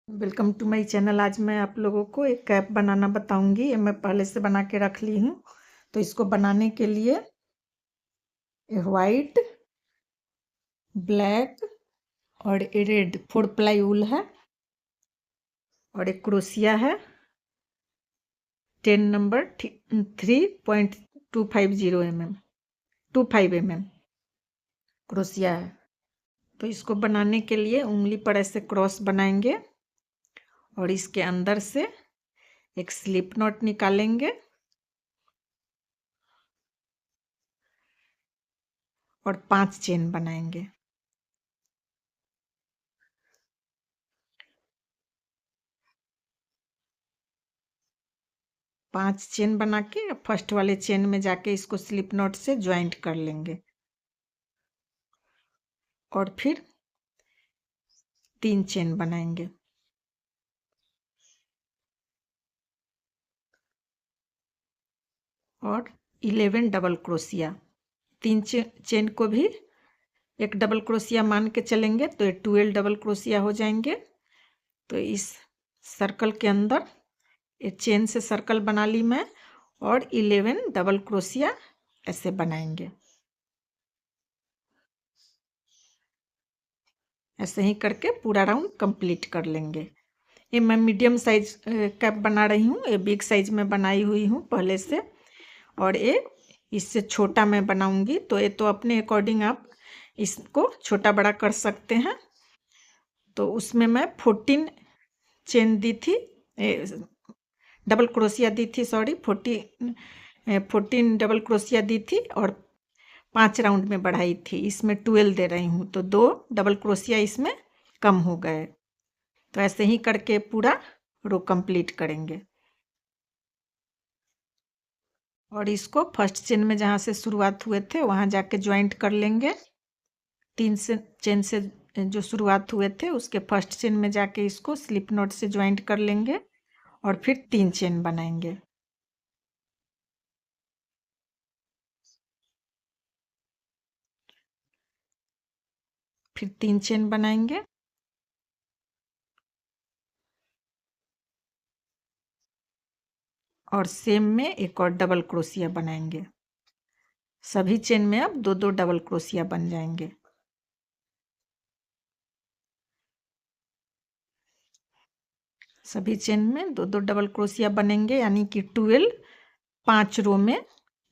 Welcome to my channel. आज मैं आप लोगों को एक कैप बनाना बताऊंगी। ये मैं पहले से बना के रख ली हूँ। तो इसको बनाने के लिए वाइट, ब्लैक और रेड 4 प्लाई वूल है और एक क्रोशिया है 10 नंबर 3.250 mm 25 mm क्रोशिया है। तो इसको बनाने के लिए उंगली पर ऐसे क्रॉस बनाएंगे और इसके अंदर से एक स्लिप नॉट निकालेंगे और 5 चेन बनाएंगे। पांच चेन बना के फर्स्ट वाले चेन में जाके इसको स्लिप नॉट से ज्वाइंट कर लेंगे और फिर 3 चेन बनाएंगे और 11 डबल क्रोशिया। 3 चेन को भी एक डबल क्रोशिया मान के चलेंगे तो ये 12 डबल क्रोशिया हो जाएंगे। तो इस सर्कल के अंदर ये चेन से सर्कल बना ली मैं और 11 डबल क्रोशिया ऐसे बनाएंगे। ऐसे ही करके पूरा राउंड कंप्लीट कर लेंगे। ये मैं मीडियम साइज कैप बना रही हूँ। ये बिग साइज में बनाई हुई हूँ पहले से, और ये इससे छोटा मैं बनाऊंगी। तो ये तो अपने अकॉर्डिंग आप इसको छोटा बड़ा कर सकते हैं। तो उसमें मैं 14 चेन दी थी, डबल क्रोशिया दी थी, सॉरी 14 डबल क्रोशिया दी थी और 5 राउंड में बढ़ाई थी। इसमें 12 दे रही हूँ तो 2 डबल क्रोशिया इसमें कम हो गए। तो ऐसे ही करके पूरा रो कंप्लीट करेंगे और इसको फर्स्ट चेन में जहाँ से शुरुआत हुए थे वहाँ जाके ज्वाइंट कर लेंगे। 3 चेन से जो शुरुआत हुए थे उसके फर्स्ट चेन में जाके इसको स्लिप नॉट से ज्वाइंट कर लेंगे और फिर 3 चेन बनाएंगे। फिर 3 चेन बनाएंगे और सेम में एक और डबल क्रोशिया बनाएंगे। सभी चेन में अब 2-2 डबल क्रोशिया बन जाएंगे। सभी चेन में 2-2 डबल क्रोशिया बनेंगे, यानी कि 12 5 रो में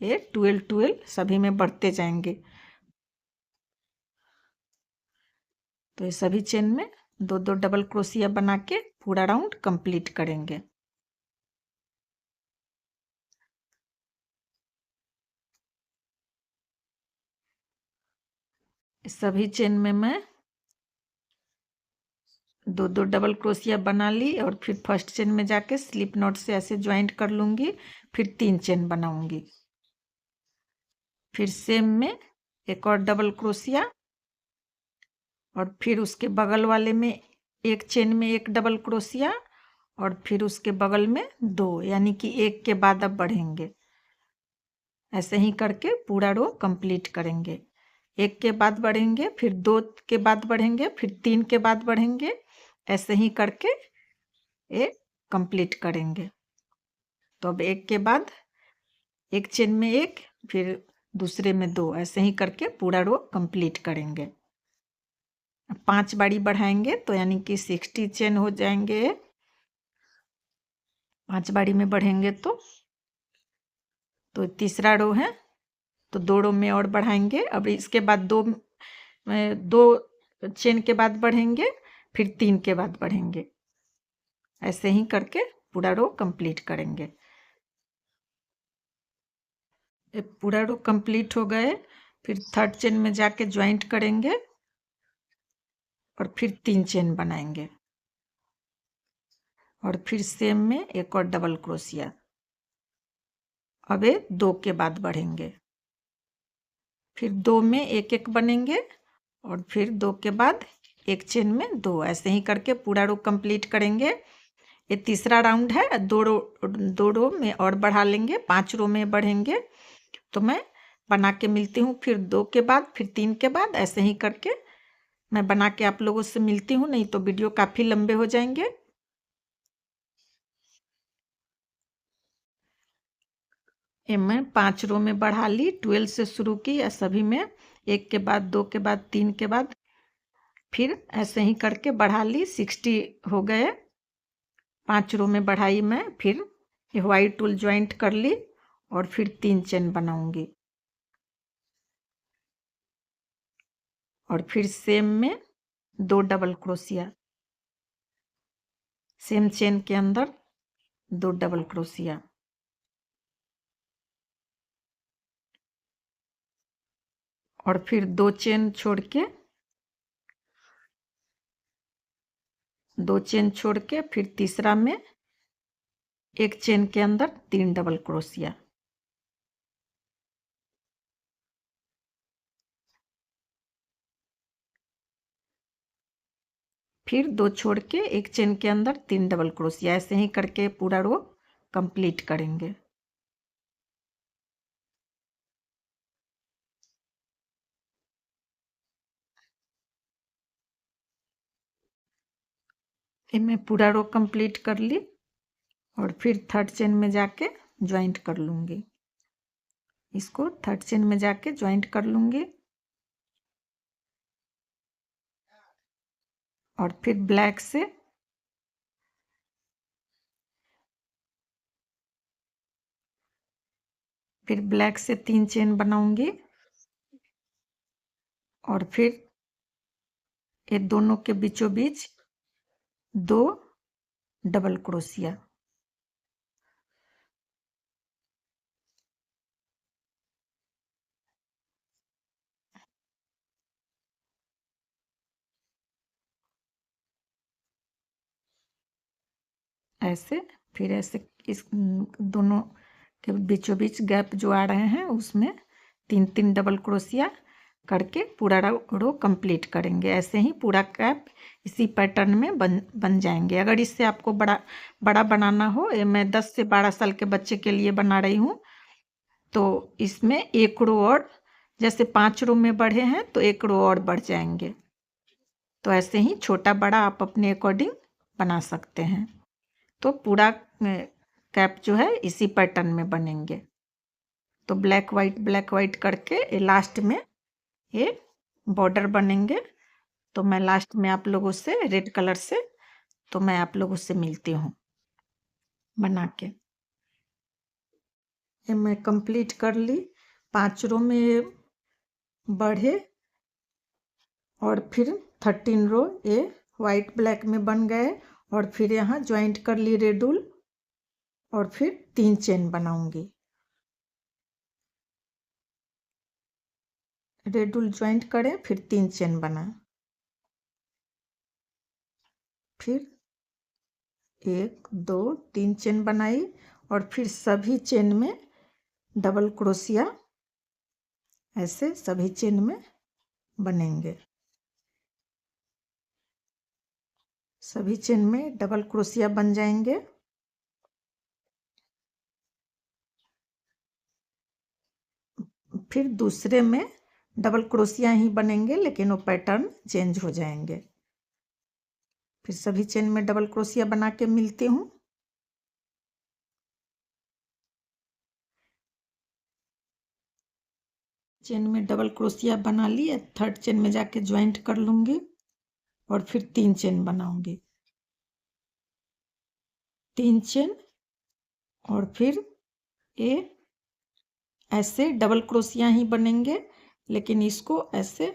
ये 12 सभी में बढ़ते जाएंगे। तो ये सभी चेन में 2-2 डबल क्रोशिया बना के पूरा राउंड कंप्लीट करेंगे। सभी चेन में मैं 2-2 डबल क्रोशिया बना ली और फिर फर्स्ट चेन में जाके स्लिप नॉट से ऐसे ज्वाइंट कर लूंगी। फिर 3 चेन बनाऊंगी। फिर सेम में एक और डबल क्रोशिया और फिर उसके बगल वाले में एक चेन में एक डबल क्रोशिया और फिर उसके बगल में 2, यानी कि एक के बाद अब बढ़ेंगे। ऐसे ही करके पूरा रो कंप्लीट करेंगे। एक के बाद बढ़ेंगे, फिर 2 के बाद बढ़ेंगे, फिर 3 के बाद बढ़ेंगे। ऐसे ही करके ये कंप्लीट करेंगे। तो अब एक के बाद एक चेन में एक, फिर दूसरे में 2, ऐसे ही करके पूरा रो कंप्लीट करेंगे। 5 बारी बढ़ाएंगे तो यानी कि 60 चेन हो जाएंगे। 5 बारी में बढ़ेंगे तो तीसरा रो है, तो 2 रो में और बढ़ाएंगे। अब इसके बाद 2 चेन के बाद बढ़ेंगे, फिर 3 के बाद बढ़ेंगे। ऐसे ही करके पूरा रो कंप्लीट करेंगे। पूरा रो कंप्लीट हो गए। फिर थर्ड चेन में जाके ज्वाइंट करेंगे और फिर 3 चेन बनाएंगे और फिर सेम में एक और डबल क्रोशिया। अब ये 2 के बाद बढ़ेंगे, फिर 2 में एक एक बनेंगे और फिर 2 के बाद एक चेन में 2। ऐसे ही करके पूरा रो कंप्लीट करेंगे। ये तीसरा राउंड है। 2 रो में और बढ़ा लेंगे, 5 रो में बढ़ेंगे। तो मैं बना के मिलती हूँ फिर 2 के बाद, फिर 3 के बाद। ऐसे ही करके मैं बना के आप लोगों से मिलती हूँ, नहीं तो वीडियो काफ़ी लंबे हो जाएंगे। ये मैं 5 रो में बढ़ा ली, 12 से शुरू की या सभी में 1 के बाद 2 के बाद 3 के बाद, फिर ऐसे ही करके बढ़ा ली, 60 हो गए। 5 रो में बढ़ाई मैं, फिर ये व्हाइट टूल ज्वाइंट कर ली और फिर 3 चेन बनाऊंगी और फिर सेम में 2 डबल क्रोशिया, सेम चेन के अंदर 2 डबल क्रोशिया और फिर 2 चेन छोड़ के, 2 चेन छोड़ के फिर तीसरा में 1 चेन के अंदर 3 डबल क्रोशिया, फिर 2 छोड़ के 1 चेन के अंदर 3 डबल क्रोशिया, ऐसे ही करके पूरा रो कंप्लीट करेंगे। ये मैं पूरा रो कंप्लीट कर ली और फिर 3rd चेन में जाके ज्वाइंट कर लूंगी, इसको 3rd चेन में जाके ज्वाइंट कर लूंगी और फिर ब्लैक से फिर ब्लैक से 3 चेन बनाऊंगी और फिर ये दोनों के बीचों बीच 2 डबल क्रोशिया, ऐसे फिर ऐसे इस दोनों के बीचों बीच गैप जो आ रहे हैं उसमें 3-3 डबल क्रोशिया करके पूरा रो कंप्लीट करेंगे। ऐसे ही पूरा कैप इसी पैटर्न में बन जाएंगे। अगर इससे आपको बड़ा बनाना हो, ये मैं 10 से 12 साल के बच्चे के लिए बना रही हूँ, तो इसमें 1 रो और, जैसे 5 रो में बढ़े हैं तो 1 रो और बढ़ जाएंगे। तो ऐसे ही छोटा बड़ा आप अपने अकॉर्डिंग बना सकते हैं। तो पूरा कैप जो है इसी पैटर्न में बनेंगे। तो ब्लैक वाइट करके लास्ट में ये बॉर्डर बनेंगे। तो मैं लास्ट में आप लोगों से रेड कलर से, तो मैं आप लोगों से मिलती हूँ बना के। ये मैं कंप्लीट कर ली, 5 रो में बढ़े और फिर 13 रो ये वाइट ब्लैक में बन गए और फिर यहाँ ज्वाइंट कर ली रेड वूल और फिर 3 चेन बनाऊंगी। रेड वूल ज्वाइंट करें, फिर 3 चेन बना, फिर 1 2 3 चेन बनाई और फिर सभी चेन में डबल क्रोशिया, ऐसे सभी चेन में बनेंगे। सभी चेन में डबल क्रोशिया बन जाएंगे। फिर दूसरे में डबल क्रोशिया ही बनेंगे, लेकिन वो पैटर्न चेंज हो जाएंगे। फिर सभी चेन में डबल क्रोशिया बना के मिलती हूँ। चेन में डबल क्रोशिया बना ली, 3rd चेन में जाके ज्वाइंट कर लूंगी और फिर 3 चेन बनाऊंगी, 3 चेन और फिर ये ऐसे डबल क्रोशिया ही बनेंगे, लेकिन इसको ऐसे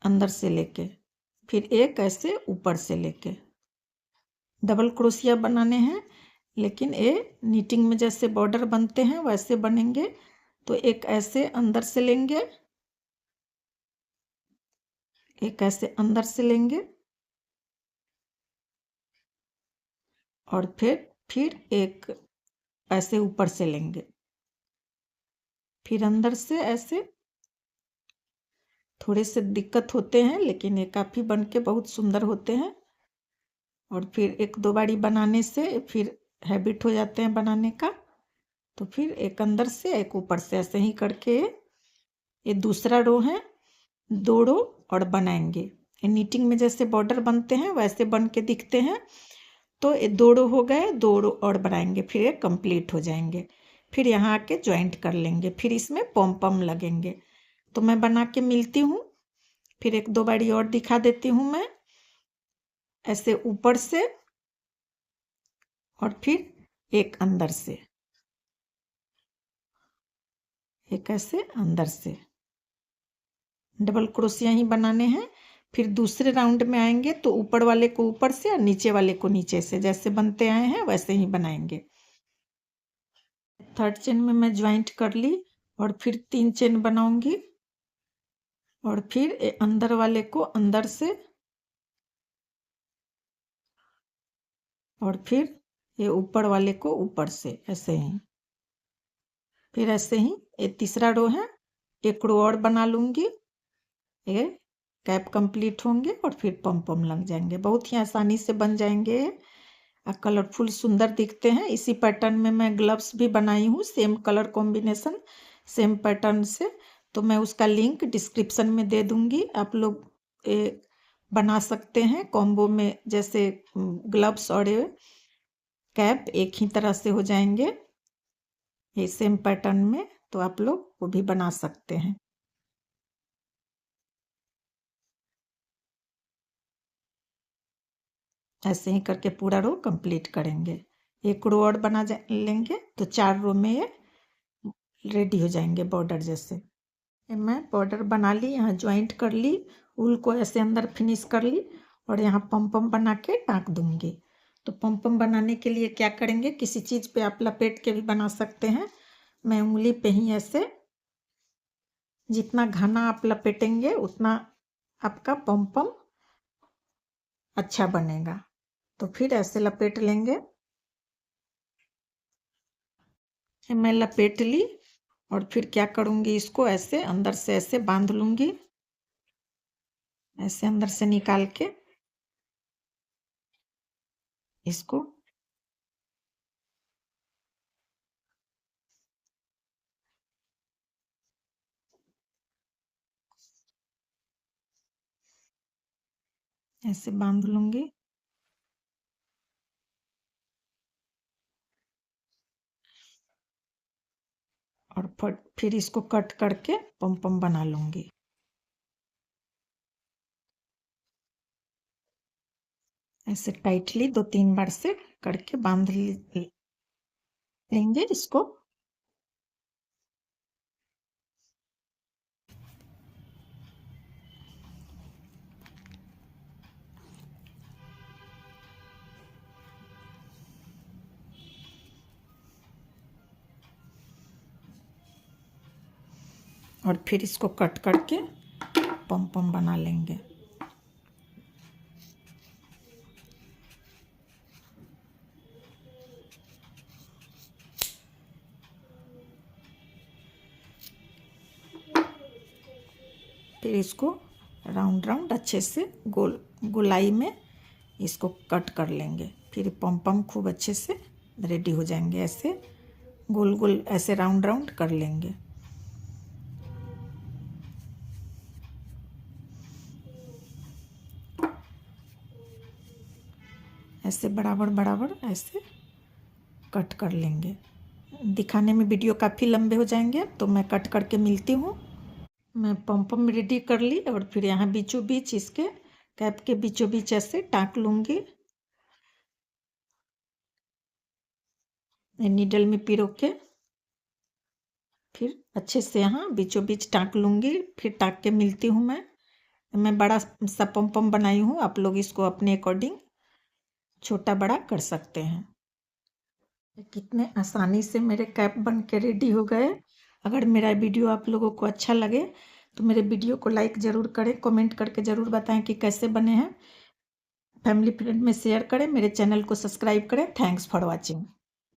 अंदर से लेके फिर एक ऐसे ऊपर से लेके डबल क्रोशिया बनाने हैं, लेकिन ये नीटिंग में जैसे बॉर्डर बनते हैं वैसे बनेंगे। तो एक ऐसे अंदर से लेंगे, एक ऐसे अंदर से लेंगे और फिर एक ऐसे ऊपर से लेंगे, फिर अंदर से ऐसे। थोड़े से दिक्कत होते हैं, लेकिन ये काफ़ी बन के बहुत सुंदर होते हैं। और फिर 1-2 बारी बनाने से फिर हैबिट हो जाते हैं बनाने का। तो फिर एक अंदर से एक ऊपर से, ऐसे ही करके ये दूसरा रो है, 2 रो और बनाएंगे। ये नीटिंग में जैसे बॉर्डर बनते हैं वैसे बन के दिखते हैं। तो ये 2 रो हो गए, 2 रो और बनाएंगे, फिर ये कंप्लीट हो जाएंगे। फिर यहाँ आके ज्वाइंट कर लेंगे, फिर इसमें पॉम पॉम लगेंगे। तो मैं बना के मिलती हूँ, फिर 1-2 बारी और दिखा देती हूँ मैं। ऐसे ऊपर से और फिर एक अंदर से, एक ऐसे अंदर से डबल क्रोशिया ही बनाने हैं। फिर दूसरे राउंड में आएंगे तो ऊपर वाले को ऊपर से और नीचे वाले को नीचे से, जैसे बनते आए हैं वैसे ही बनाएंगे। 3rd चेन में मैं ज्वाइंट कर ली और फिर 3 चेन बनाऊंगी और फिर अंदर वाले को अंदर से और फिर ये ऊपर वाले को ऊपर से, ऐसे ही। फिर ऐसे ही ये तीसरा रो है, 1 रो और बना लूंगी, ये कैप कंप्लीट होंगे और फिर पम पम लग जाएंगे। बहुत ही आसानी से बन जाएंगे और कलरफुल सुंदर दिखते हैं। इसी पैटर्न में मैं ग्लव्स भी बनाई हूँ, same colour combination, same pattern से। तो मैं उसका लिंक डिस्क्रिप्शन में दे दूंगी, आप लोग बना सकते हैं कॉम्बो में। जैसे ग्लव्स और कैप एक ही तरह से हो जाएंगे ये सेम पैटर्न में, तो आप लोग वो भी बना सकते हैं। ऐसे ही करके पूरा रो कंप्लीट करेंगे। 1 रो और बना लेंगे तो 4 रो में ये रेडी हो जाएंगे बॉर्डर जैसे। मैं बॉर्डर बना ली, यहाँ ज्वाइंट कर ली, ऊल को ऐसे अंदर फिनिश कर ली और यहाँ पम पम बना के टाँक दूंगी। तो पम पम बनाने के लिए क्या करेंगे, किसी चीज़ पे आप लपेट के भी बना सकते हैं। मैं उंगली पे ही ऐसे, जितना घना आप लपेटेंगे उतना आपका पम पम अच्छा बनेगा। तो फिर ऐसे लपेट लेंगे। मैं लपेट ली और फिर क्या करूँगी, इसको ऐसे अंदर से ऐसे बांध लूँगी, ऐसे अंदर से निकाल के इसको ऐसे बांध लूँगी और फिर इसको कट करके पम पम बना लूँगी। ऐसे टाइटली 2-3 बार से करके बांध लेंगे इसको। और फिर इसको कट करके पम पम बना लेंगे। फिर इसको राउंड राउंड अच्छे से गोलाई में इसको कट कर लेंगे। फिर पम पम खूब अच्छे से रेडी हो जाएंगे। ऐसे गोल गोल ऐसे राउंड राउंड कर लेंगे। ऐसे बराबर बराबर ऐसे कट कर लेंगे। दिखाने में वीडियो काफ़ी लंबे हो जाएंगे, तो मैं कट करके मिलती हूँ। मैं पम पम रेडी कर ली और फिर यहाँ बीचों बीच इसके कैप के बीचों बीच ऐसे टाँक लूँगी, नीडल में पिरो के। फिर अच्छे से यहाँ बीचों बीच टाँक लूँगी, फिर टाँक के मिलती हूँ मैं बड़ा सा पम पम बनाई हूँ, आप लोग इसको अपने अकॉर्डिंग छोटा बड़ा कर सकते हैं। कितने आसानी से मेरे कैप बन के रेडी हो गए। अगर मेरा वीडियो आप लोगों को अच्छा लगे तो मेरे वीडियो को लाइक ज़रूर करें, कमेंट करके ज़रूर बताएं कि कैसे बने हैं। फैमिली फ्रेंड में शेयर करें, मेरे चैनल को सब्सक्राइब करें। Thanks for watching.